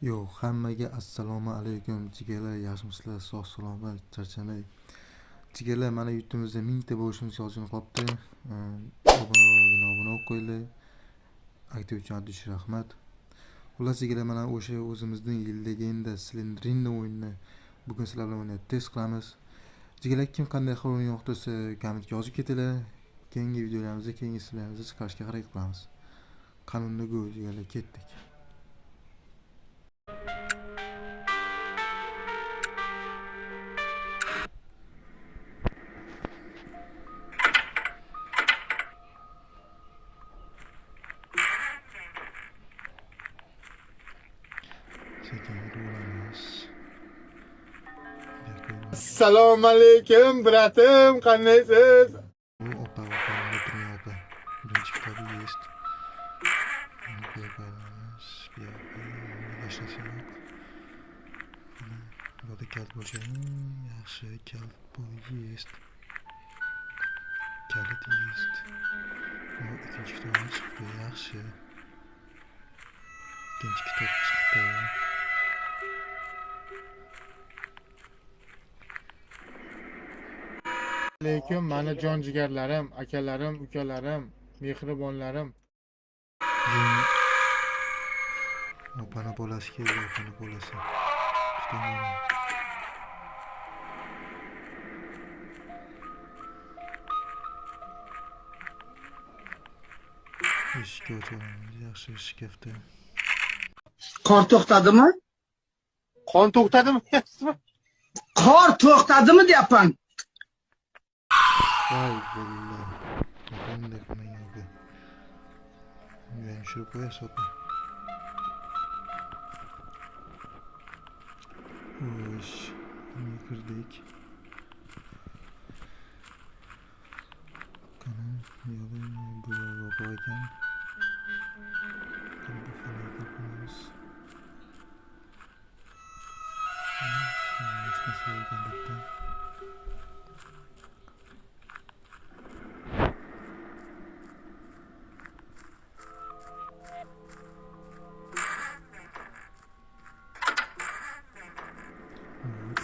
Yo'q, hammaga assalomu alaykum jigarlar, yaxshimisizlar, sog' salomat, charchamay. Jigarlar, mana yurtimizda 1000 ta bo'lishimiz lozim qolibdi. Obuna bo'lib qo'yinglar. Aktiv uchun atish rahmat. Xullas jigarlar, mana o'sha o'zimizning legenda Slendrinni o'yinini bugun sizlar bilan o'ynab test qilamiz. Jigarlar, kim qanday xil o'yin yoqtirsa, kommentga yozib ketinglar. Keyingi videolarimizda, keyingi sizlarimizga chiqarishga harakat qilamiz. Qanunda go jigarlar, ketdik. Assalomu alaykum bratim, qandaysiz? Opa, o'tirmay opa. Birinchi kitobi есть. Burada kalt bo'lsa, yaxshi kalt bu есть. Kalit есть. Bu ikkinchi kitobimiz chiqdi, yaxshi. Ikkinchi kitob chiqdi. Alaykum, mana jon jigarlarim, akalarim, ukalarim, mehribonlarim. Opani bolasi keldi, opani bolasi. Eshikka o'chiramiz, yaxshi shkafda. Qor to'xtadimi? Qon to'xtadimi? Qor to'xtadimi deyapman. Voy billah. Qanday qilmang yo'q. Men shu qo'yasiz opa. Xo'sh, kirdik. Qani, yo'q, bu yerga qo'ygan. Bu faoliyat qilamiz.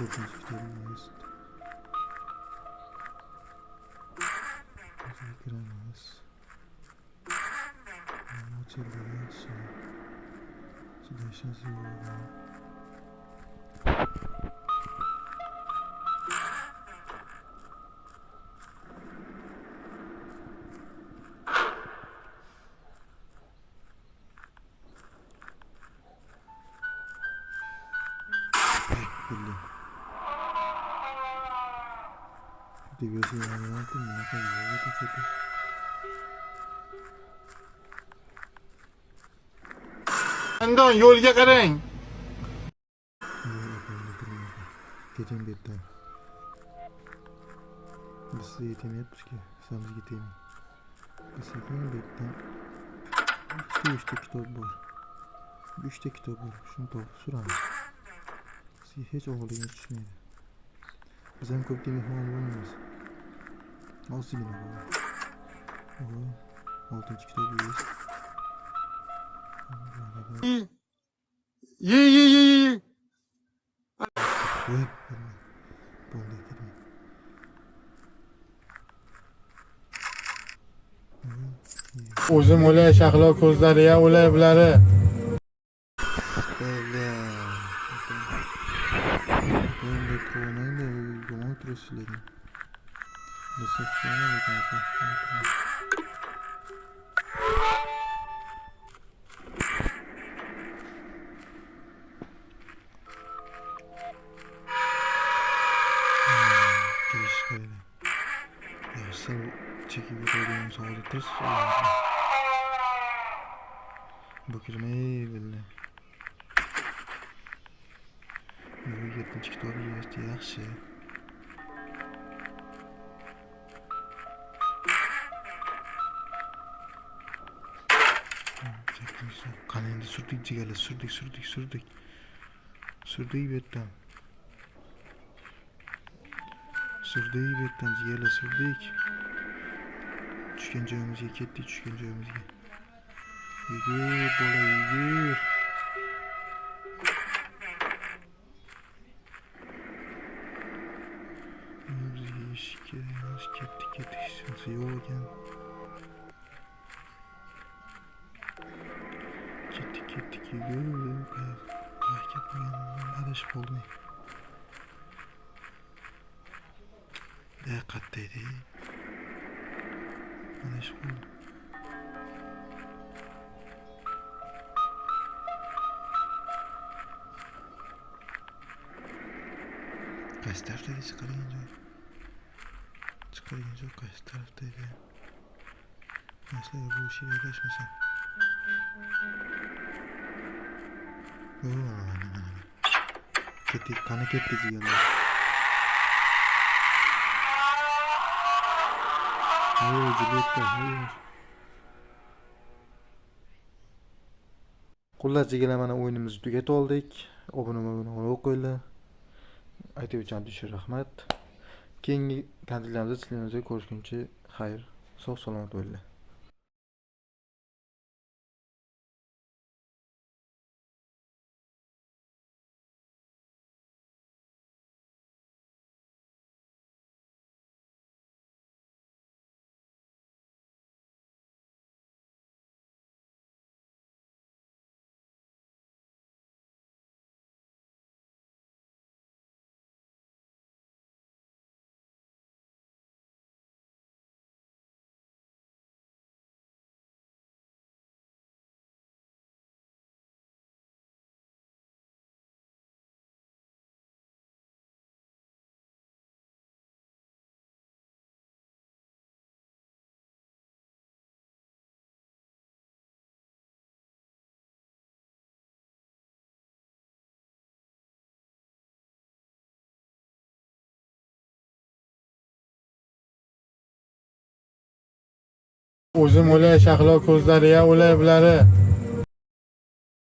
To'rtinchi kitob есть. Kiramiz. Ochildi, yaxshi. Chidashimiz yo'q. Division oynayapti, bunaqa yo'q edi. Andon yo'lga qarang. Keting bu yerdan. Biz sizga yetyapmizki, sizga tegmaydi. Biz sizga bu yerdan 3 kitob bor. 3 ta kitob bor. Shuni topib suramiz. Sizga hech og'irligini tushmaydi. Biz ham ko'p mehmon bo'lmaymiz. Ozgina bor. O, 6-chi kitob есть. Ye. Bo'ldi, keting. O'zim o'lay shahlo ko'zlari ya o'lay bulari. Endi ko'rmaydi, yomon turishlar. Decepciona ekan. Çekip koyduğum sağda ters bakırmayı billahi. Bu 7-chi kitob есть, yaxshi. Qani endi surdik jigarlar, surdik. Surdik bu yerdan. Surdik bu yerdan jigarlar, surdik. Tushgan joyimizga ketdik, tushgan joyimizga. Yugur bola, yugur. Ketdik, hech yo'q ekan. Ketdik, yo'q. Qayerga borganimdan adashib qoldim. Qayerda edi? Adashib qoldim. Qaysi tarafdagi chiqargan joy? Chiqargan joy qaysi tarafda edi? Masalaga bu ishga adashmasam. Mana. Ketdik, qani ketdik deganlar. Julietta, Xullas jigalar, mana o'yinimizni tugatib oldik. Obuna qo'yinglar. Aytuvchan uchun rahmat. Keyingi kontentlarimizda sizlarga ko'rishguncha xayr, sog' salomat bo'linglar. O'zim o'lay, Shahlo ko'zlari-ya o'lay bularni.